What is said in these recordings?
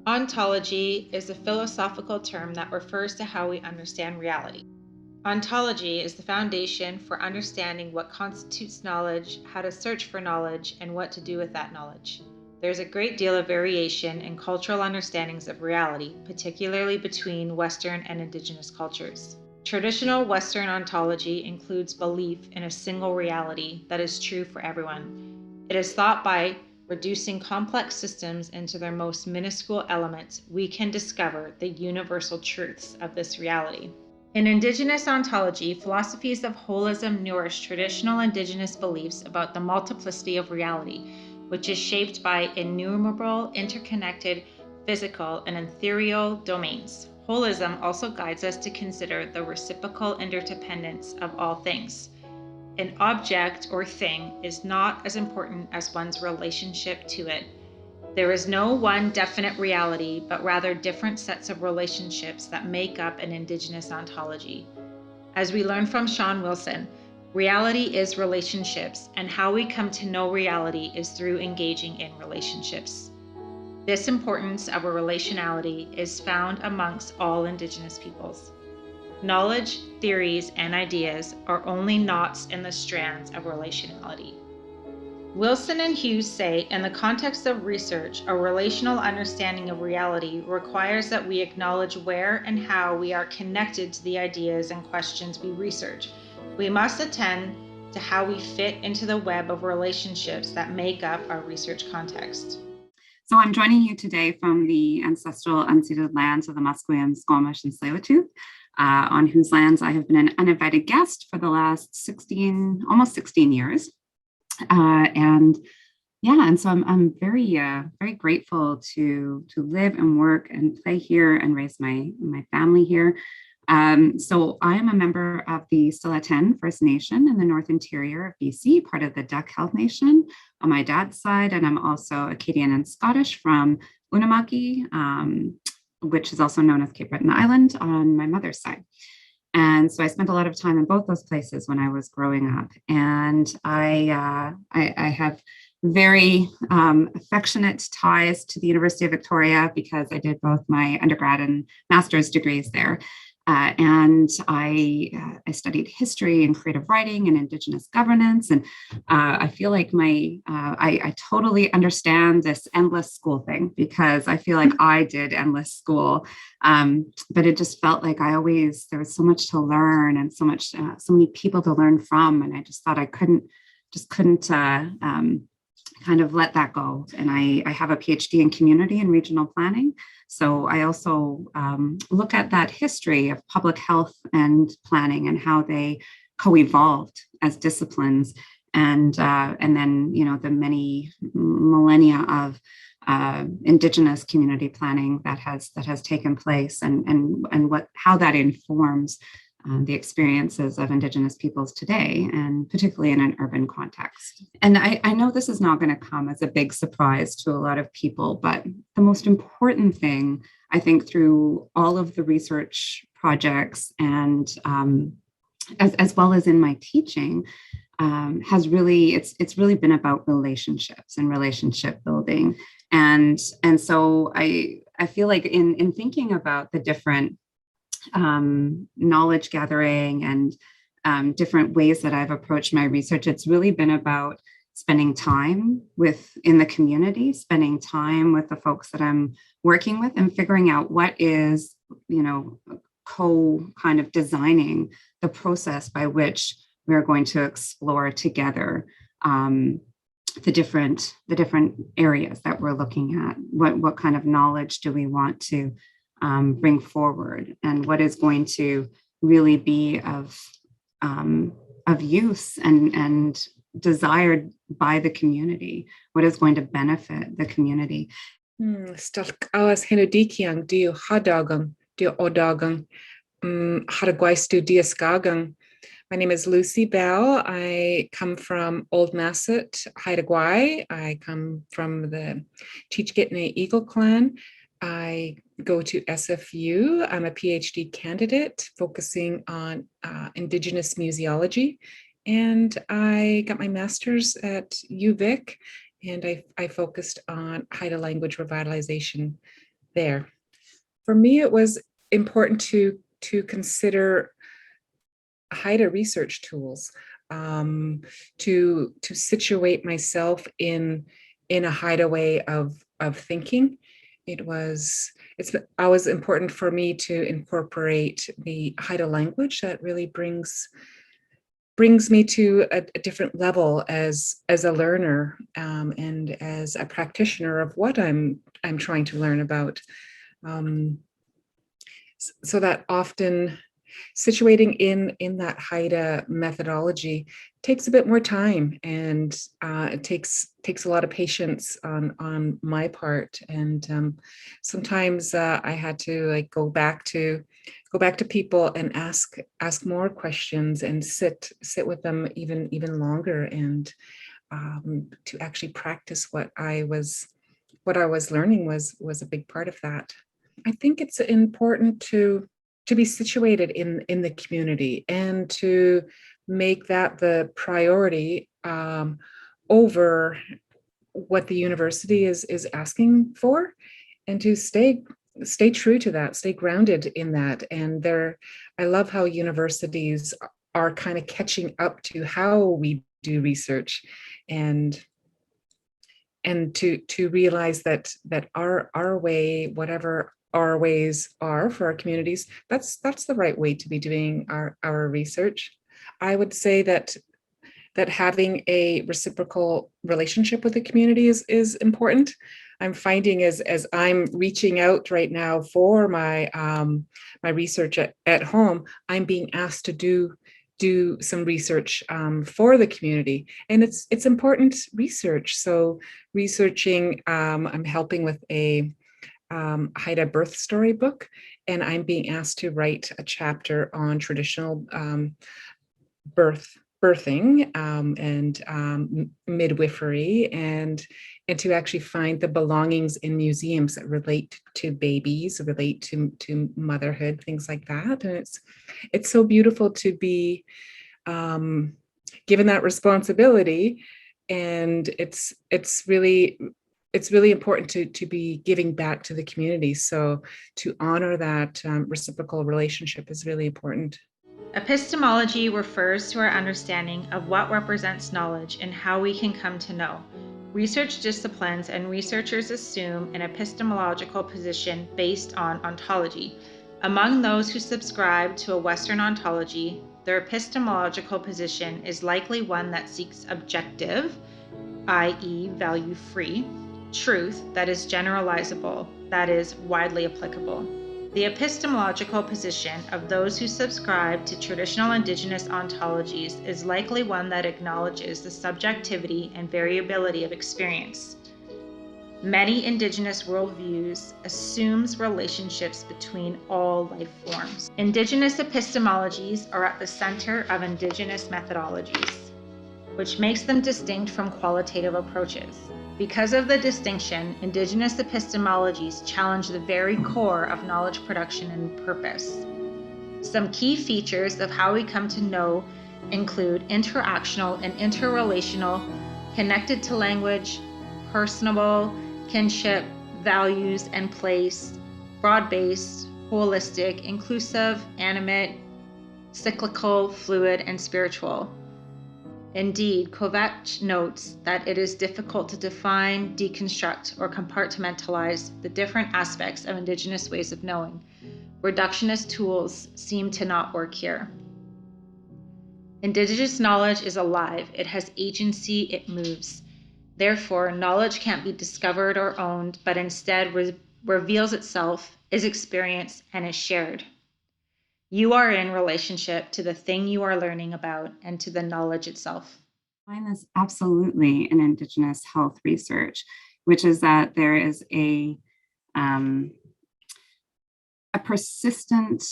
Ontology is a philosophical term that refers to how we understand reality. Ontology is the foundation for understanding what constitutes knowledge, how to search for knowledge, and what to do with that knowledge. There's a great deal of variation in cultural understandings of reality, particularly between Western and Indigenous cultures. Traditional Western ontology includes belief in a single reality that is true for everyone. It is thought by reducing complex systems into their most minuscule elements, we can discover the universal truths of this reality. In Indigenous ontology, philosophies of holism nourish traditional Indigenous beliefs about the multiplicity of reality, which is shaped by innumerable, interconnected physical and ethereal domains. Holism also guides us to consider the reciprocal interdependence of all things. An object or thing is not as important as one's relationship to it. There is no one definite reality, but rather different sets of relationships that make up an Indigenous ontology. As we learn from Sean Wilson, reality is relationships, and how we come to know reality is through engaging in relationships. This importance of a relationality is found amongst all Indigenous peoples. Knowledge, theories, and ideas are only knots in the strands of relationality. Wilson and Hughes say, in the context of research, a relational understanding of reality requires that we acknowledge where and how we are connected to the ideas and questions we research. We must attend to how we fit into the web of relationships that make up our research context. So I'm joining you today from the ancestral unceded lands of the Musqueam, Squamish, and Tsleil-Waututh, on whose lands I have been an uninvited guest for the last almost 16 years. And so I'm very grateful to live and work and play here and raise my family here. So I am a member of the Stellat'en First Nation in the North Interior of BC, part of the Duck Health Nation on my dad's side, and I'm also Acadian and Scottish from Unamaki, which is also known as Cape Breton Island on my mother's side. And so I spent a lot of time in both those places when I was growing up. And I have very affectionate ties to the University of Victoria because I did both my undergrad and master's degrees there. And I studied history and creative writing and Indigenous governance. And I feel like I totally understand this endless school thing because I feel like I did endless school. But it just felt like there was so much to learn and so many people to learn from. And I just thought I couldn't kind of let that go. And I have a PhD in community and regional planning. So I also look at that history of public health and planning and how they co-evolved as disciplines. And then, the many millennia of Indigenous community planning that has taken place and how that informs the experiences of Indigenous peoples today, and particularly in an urban context. And I know this is not going to come as a big surprise to a lot of people, but the most important thing, I think, through all of the research projects and as well as in my teaching, it's really been about relationships and relationship building. And so I feel like in thinking about the different knowledge gathering and different ways that I've approached my research, it's really been about spending time in the community, spending time with the folks that I'm working with, and figuring out what is, kind of designing the process by which we're going to explore together the different areas that we're looking at. What kind of knowledge do we want to bring forward, and what is going to really be of use and desired by the community? What is going to benefit the community? Sdahl K'awaas Hinodikiang, do you Hadagang, do Odagang, Haida Gwaii do Diaskagang. My name is Lucy Bell. I come from Old Massett, Haida Gwaii. I come from the Chichgitne Eagle Clan. I go to SFU. I'm a PhD candidate focusing on Indigenous museology. And I got my master's at UVic, and I focused on Haida language revitalization there. For me, it was important to consider Haida research tools, to situate myself in a Haida way of thinking. It's always important for me to incorporate the Haida language that really brings me to a different level as a learner, and as a practitioner of what I'm trying to learn about. So that often situating in that Haida methodology takes a bit more time, and it takes a lot of patience on my part. And sometimes I had to like go back to people and ask more questions, and sit with them even longer, and to actually practice what I was learning was a big part of that. I think it's important to be situated in the community, and to make that the priority over what the university is asking for, and to stay true to that, stay grounded in that. And I love how universities are kind of catching up to how we do research, and to realize that our way, whatever our ways are for our communities, that's the right way to be doing our research. I would say that having a reciprocal relationship with the community is important. I'm finding as I'm reaching out right now for my my research at home, I'm being asked to do some research for the community, and it's important research. So researching, I'm helping with a Haida birth story book, and I'm being asked to write a chapter on traditional birthing, and midwifery, and to actually find the belongings in museums that relate to babies, relate to motherhood, things like that. And it's so beautiful to be given that responsibility, and it's really important to be giving back to the community. So to honor that reciprocal relationship is really important. Epistemology refers to our understanding of what represents knowledge and how we can come to know. Research disciplines and researchers assume an epistemological position based on ontology. Among those who subscribe to a Western ontology, their epistemological position is likely one that seeks objective, i.e., value-free, truth that is generalizable, that is, widely applicable. The epistemological position of those who subscribe to traditional Indigenous ontologies is likely one that acknowledges the subjectivity and variability of experience. Many Indigenous worldviews assumes relationships between all life forms. Indigenous epistemologies are at the center of Indigenous methodologies, which makes them distinct from qualitative approaches. Because of the distinction, Indigenous epistemologies challenge the very core of knowledge production and purpose. Some key features of how we come to know include interactional and interrelational, connected to language, personable, kinship, values and place, broad-based, holistic, inclusive, animate, cyclical, fluid, and spiritual. Indeed, K'awaas notes that it is difficult to define, deconstruct, or compartmentalize the different aspects of Indigenous ways of knowing. Reductionist tools seem to not work here. Indigenous knowledge is alive, it has agency, it moves. Therefore, knowledge can't be discovered or owned, but instead reveals itself, is experienced, and is shared. You are in relationship to the thing you are learning about and to the knowledge itself. I find this absolutely in Indigenous health research, which is that there is a persistent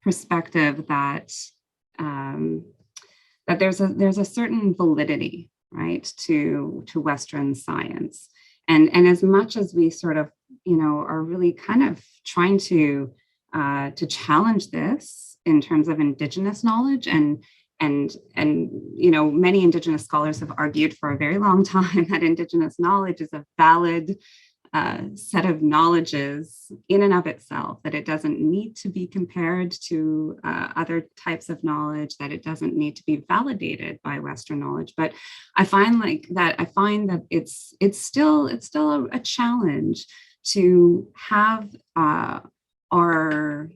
perspective that that there's a certain validity, right, to Western science, and as much as we sort of are really kind of trying to challenge this in terms of Indigenous knowledge and and many Indigenous scholars have argued for a very long time that Indigenous knowledge is a valid set of knowledges in and of itself, that it doesn't need to be compared to other types of knowledge, that it doesn't need to be validated by Western knowledge. But I find that it's still a challenge to have our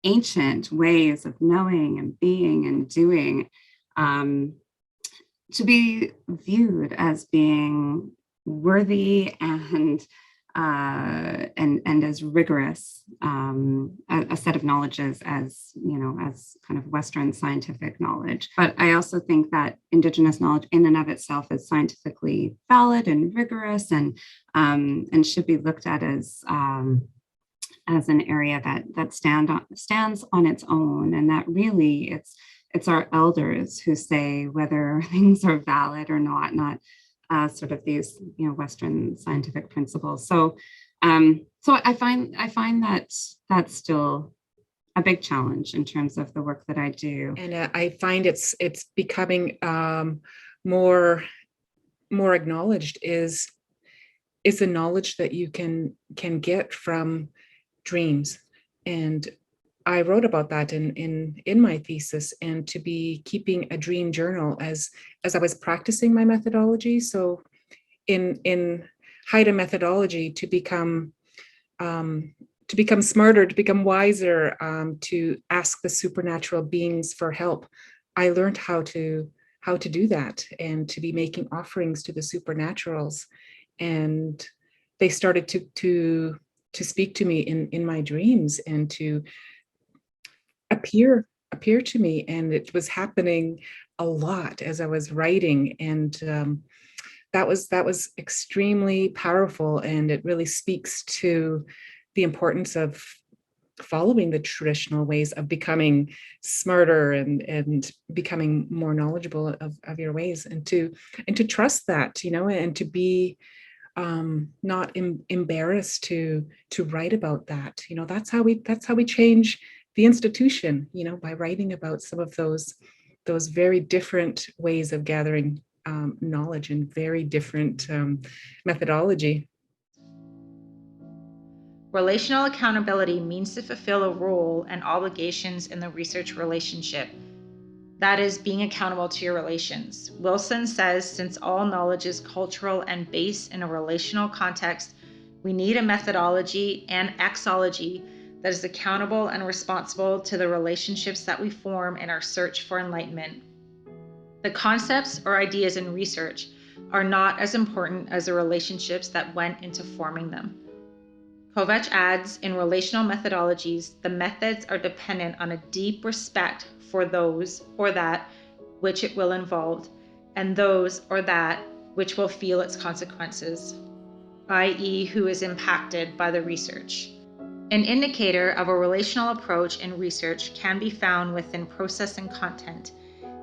ancient ways of knowing and being and doing to be viewed as being worthy and as rigorous a set of knowledges as kind of Western scientific knowledge. But I also think that Indigenous knowledge in and of itself is scientifically valid and rigorous and should be looked at as an area that stands on its own, and that really it's our elders who say whether things are valid or not sort of these Western scientific principles. So I find that that's still a big challenge in terms of the work that I do. And I find it's becoming more acknowledged is the knowledge that you can get from dreams. And I wrote about that in my thesis, and to be keeping a dream journal as I was practicing my methodology. So in Haida methodology, to become smarter, to become wiser, to ask the supernatural beings for help, I learned how to do that, and to be making offerings to the supernaturals. And they started to speak to me in my dreams and to appear to me. And it was happening a lot as I was writing. And that was extremely powerful. And it really speaks to the importance of following the traditional ways of becoming smarter and becoming more knowledgeable of your ways, and to trust that, and to be not embarrassed to write about that. That's how we change the institution, by writing about some of those very different ways of gathering knowledge and very different methodology. Relational accountability means to fulfill a role and obligations in the research relationship. That is, being accountable to your relations. Wilson says, since all knowledge is cultural and based in a relational context, we need a methodology and exology that is accountable and responsible to the relationships that we form in our search for enlightenment. The concepts or ideas in research are not as important as the relationships that went into forming them. K'awaas adds, in relational methodologies, the methods are dependent on a deep respect for those or that which it will involve, and those or that which will feel its consequences, i.e., who is impacted by the research. An indicator of a relational approach in research can be found within process and content,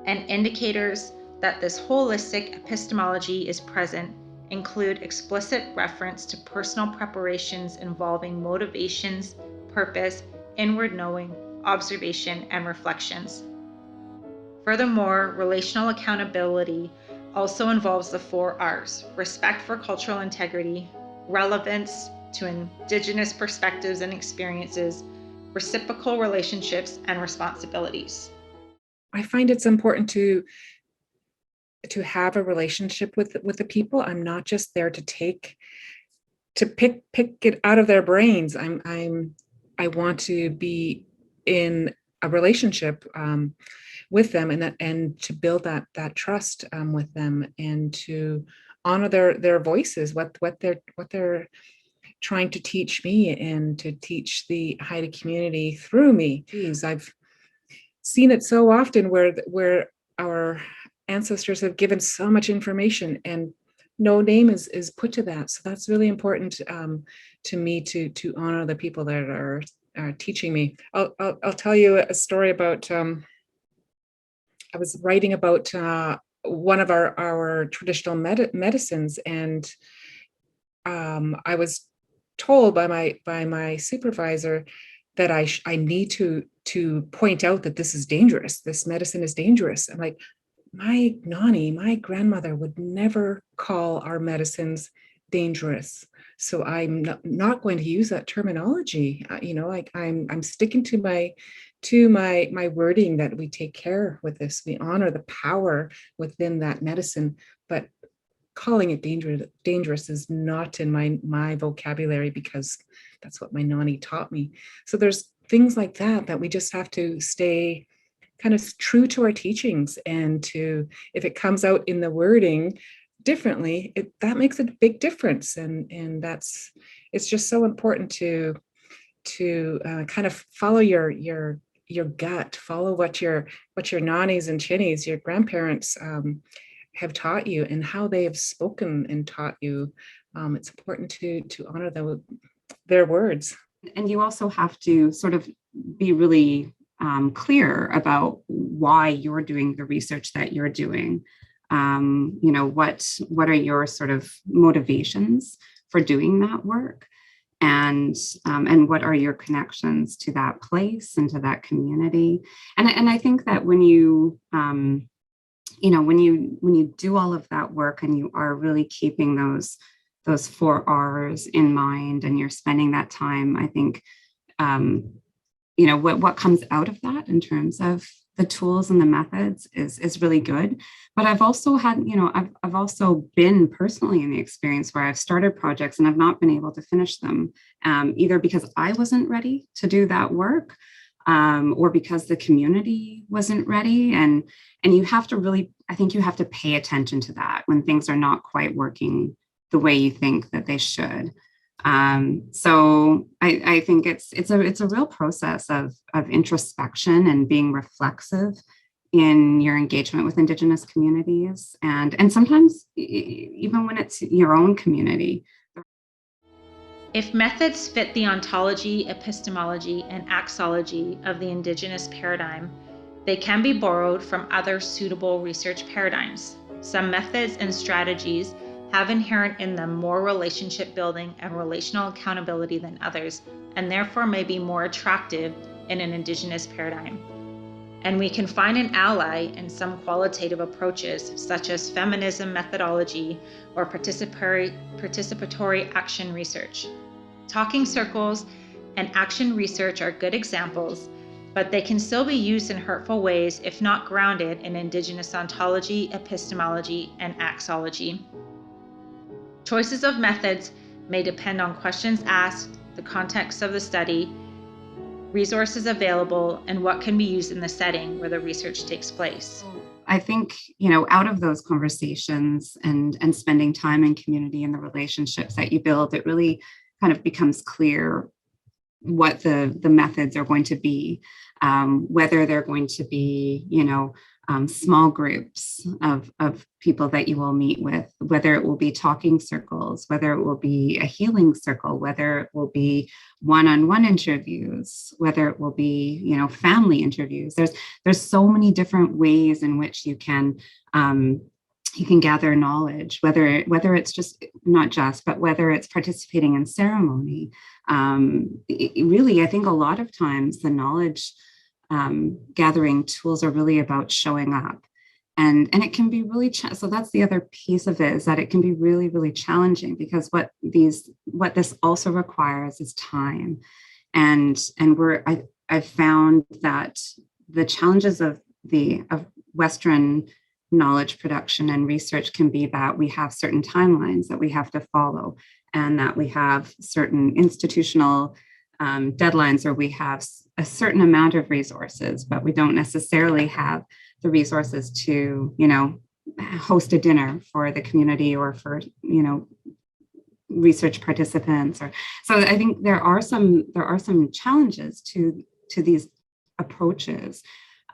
and indicators that this holistic epistemology is present include explicit reference to personal preparations involving motivations, purpose, inward knowing, observation, and reflections. Furthermore, relational accountability also involves the 4 R's: respect for cultural integrity, relevance to Indigenous perspectives and experiences, reciprocal relationships, and responsibilities. I find it's important to have a relationship with the people. I'm not just there to pick it out of their brains. I want to be in a relationship with them, and to build that trust with them, and to honor their voices, what they're trying to teach me, and to teach the Haida community through me. Geez, I've seen it so often where our ancestors have given so much information and no name is put to that. So that's really important to me, to honor the people that are teaching me. I'll tell you a story about. I was writing about one of our traditional medicines, and I was told by my supervisor that I need to point out that this is dangerous. This medicine is dangerous. I'm like, my Nani, my grandmother would never call our medicines dangerous. So I'm not going to use that terminology. Like I'm sticking to my wording that we take care with this. We honor the power within that medicine, but calling it dangerous is not in my vocabulary, because that's what my Nani taught me. So there's things like that we just have to stay kind of true to our teachings, and to, if it comes out in the wording differently, that makes a big difference. And it's just so important to kind of follow your gut, follow what your nannies and chinnies, your grandparents, have taught you, and how they have spoken and taught you. It's important to honor their words. And you also have to sort of be really clear about why you're doing the research that you're doing. What are your sort of motivations for doing that work, and what are your connections to that place and to that community? And I think that when you when you do all of that work, and you are really keeping those 4 R's in mind, and you're spending that time, I think what comes out of that in terms of the tools and the methods is really good. But I've also had, I've also been personally in the experience where I've started projects and I've not been able to finish them, either because I wasn't ready to do that work, or because the community wasn't ready. And you have to really, I think you have to pay attention to that when things are not quite working the way you think that they should. So I think it's a real process of introspection and being reflexive in your engagement with Indigenous communities, and sometimes even when it's your own community. If methods fit the ontology, epistemology, and axology of the Indigenous paradigm, they can be borrowed from other suitable research paradigms. Some methods and strategies have inherent in them more relationship building and relational accountability than others, and therefore may be more attractive in an Indigenous paradigm. And we can find an ally in some qualitative approaches, such as feminism methodology or participatory action research. Talking circles and action research are good examples, but they can still be used in hurtful ways if not grounded in Indigenous ontology, epistemology, and axology. Choices of methods may depend on questions asked, the context of the study, resources available, and what can be used in the setting where the research takes place. I think, out of those conversations and spending time in community and the relationships that you build, it really kind of becomes clear what the methods are going to be, whether they're going to be, small groups of people that you will meet with, whether it will be talking circles, whether it will be a healing circle, whether it will be one-on-one interviews, whether it will be, family interviews. There's so many different ways in which you can gather knowledge, whether it's just not just, but whether it's participating in ceremony. Really, I think a lot of times the knowledge gathering tools are really about showing up, and it can be really so that's the other piece of it, is that it can be really, really challenging, because what this also requires is time, and I've found that the challenges of Western knowledge production and research can be that we have certain timelines that we have to follow, and that we have certain institutional deadlines, or we have a certain amount of resources, but we don't necessarily have the resources to, host a dinner for the community or for, research participants. So I think there are some challenges to these approaches.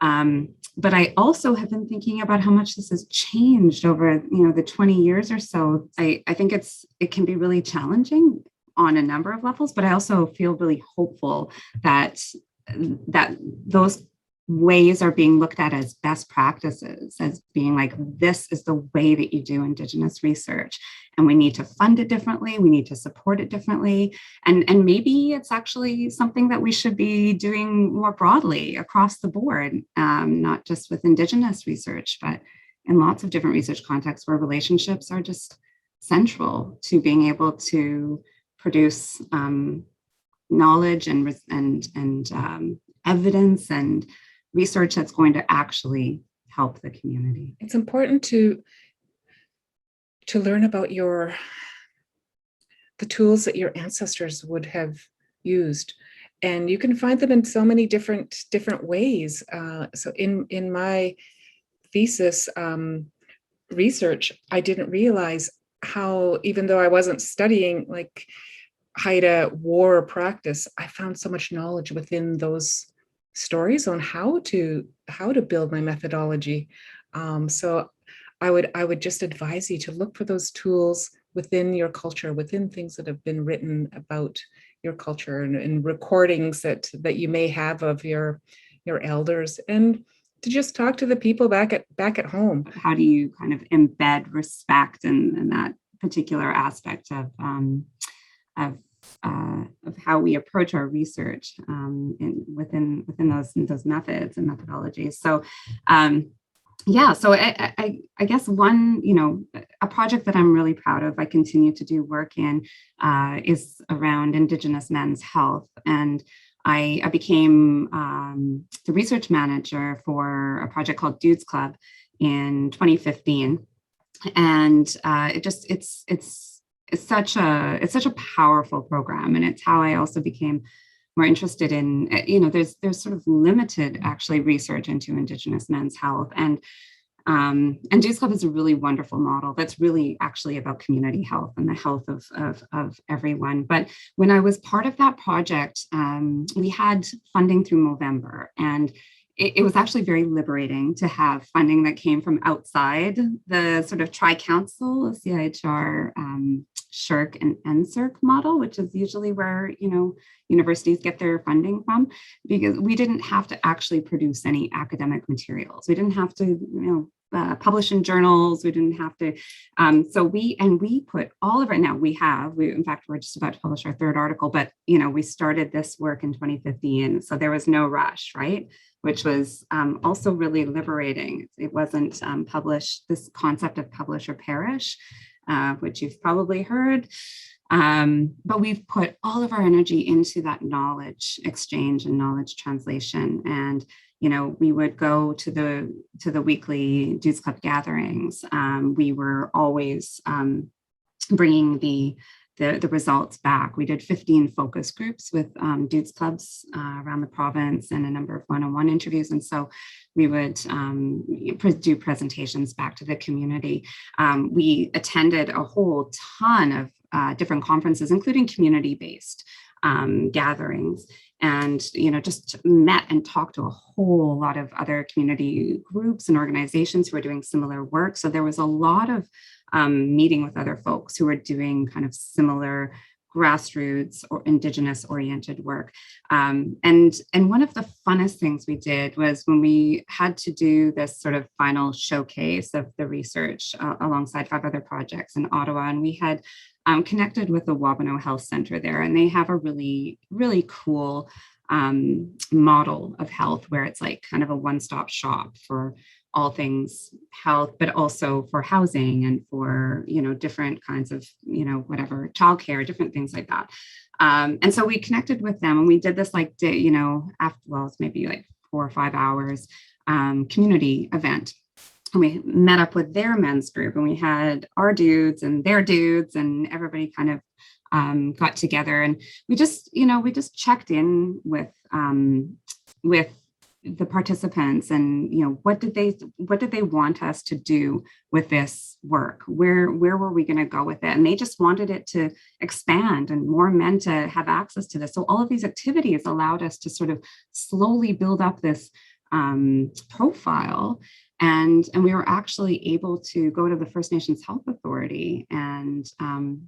But I also have been thinking about how much this has changed over, the 20 years or so. I think it can be really challenging on a number of levels, but I also feel really hopeful that those ways are being looked at as best practices, as being like, this is the way that you do Indigenous research, and we need to fund it differently, we need to support it differently, and maybe it's actually something that we should be doing more broadly across the board, not just with Indigenous research, but in lots of different research contexts where relationships are just central to being able to produce knowledge and evidence and research that's going to actually help the community. It's important to learn about the tools that your ancestors would have used, and you can find them in so many different ways. So in my thesis research, I didn't realize how, even though I wasn't studying like Haida war practice, I found so much knowledge within those stories on how to build my methodology. So I would just advise you to look for those tools within your culture, within things that have been written about your culture, and recordings that you may have of your elders, and to just talk to the people back at home. How do you kind of embed respect in that particular aspect of how we approach our research within those methods and methodologies? So so I guess one, a project that I'm really proud of, I continue to do work in, is around Indigenous men's health. And I became the research manager for a project called Dudes Club in 2015. And it's such a powerful program. And it's how I also became more interested in, there's sort of limited actually research into Indigenous men's health. And Dudes Club is a really wonderful model that's really actually about community health and the health of everyone. But when I was part of that project, we had funding through Movember, and it was actually very liberating to have funding that came from outside the sort of tri-council of CIHR, SSHRC, and NSERC model, which is usually where, universities get their funding from, because we didn't have to actually produce any academic materials. We didn't have to, publish in journals. We didn't have to. So we put all of it. Now in fact, we're just about to publish our third article, but, we started this work in 2015. So there was no rush, right? Which was also really liberating. It wasn't published, this concept of publish or perish, which you've probably heard. But we've put all of our energy into that knowledge exchange and knowledge translation. And, we would go to the weekly Dudes Club gatherings. We were always bringing the results back. We did 15 focus groups with Dudes Clubs around the province, and a number of one-on-one interviews. And so we would do presentations back to the community. We attended a whole ton of different conferences, including community-based gatherings, and just met and talked to a whole lot of other community groups and organizations who are doing similar work. So there was a lot of meeting with other folks who are doing kind of similar grassroots or Indigenous oriented work. And one of the funnest things we did was when we had to do this sort of final showcase of the research alongside 5 other projects in Ottawa. And we had connected with the Wabano Health Center there, and they have a really, really cool model of health where it's like kind of a one-stop shop for all things health, but also for housing and for, different kinds of, whatever, childcare, different things like that. And so we connected with them, and we did this like, it's maybe like 4 or 5 hours community event. And we met up with their men's group, and we had our dudes and their dudes, and everybody kind of got together, and we just checked in with the participants, and what did they want us to do with this work? Where were we going to go with it? And they just wanted it to expand and more men to have access to this. So all of these activities allowed us to sort of slowly build up this profile. And we were actually able to go to the First Nations Health Authority and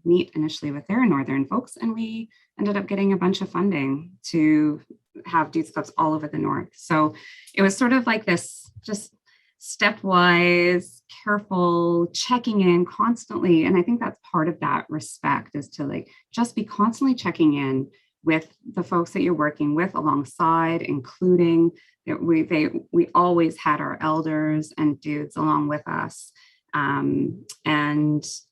meet initially with their Northern folks. And we ended up getting a bunch of funding to have youth clubs all over the North. So it was sort of like this just stepwise, careful checking in constantly. And I think that's part of that respect, is to like just be constantly checking in with the folks that you're working with, alongside, including we always had our elders and dudes along with us, and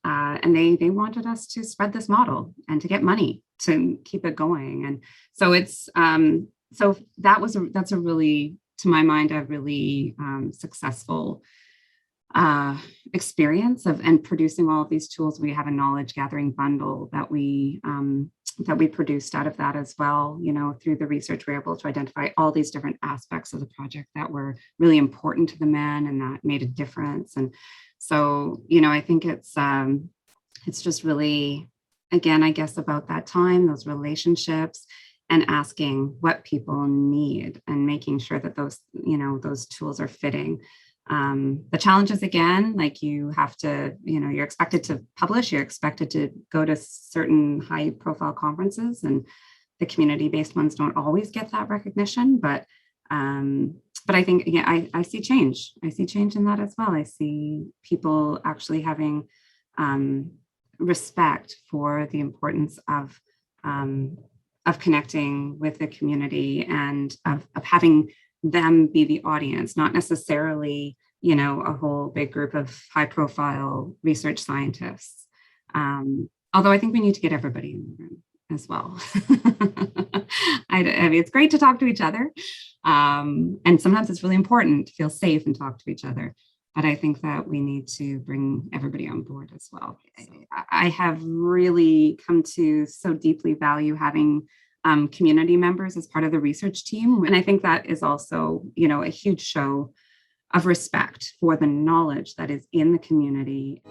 they wanted us to spread this model and to get money to keep it going. And so it's so that's a really, to my mind, a really successful experience and producing all of these tools. We have a knowledge gathering bundle that we produced out of that as well. You know, through the research, we're able to identify all these different aspects of the project that were really important to the men and that made a difference. And so, you know, I think it's just really, again, I guess, about that time, those relationships, and asking what people need and making sure that those tools are fitting. The challenges, again, like you have to, you're expected to publish, you're expected to go to certain high profile conferences, and the community-based ones don't always get that recognition. But I think, again, I see change. I see change in that as well. I see people actually having respect for the importance of connecting with the community and of having them be the audience, not necessarily, a whole big group of high profile research scientists. Although I think we need to get everybody in the room as well. I mean, it's great to talk to each other. And sometimes it's really important to feel safe and talk to each other. But I think that we need to bring everybody on board as well. So I have really come to so deeply value having community members as part of the research team. And I think that is also, a huge show of respect for the knowledge that is in the community.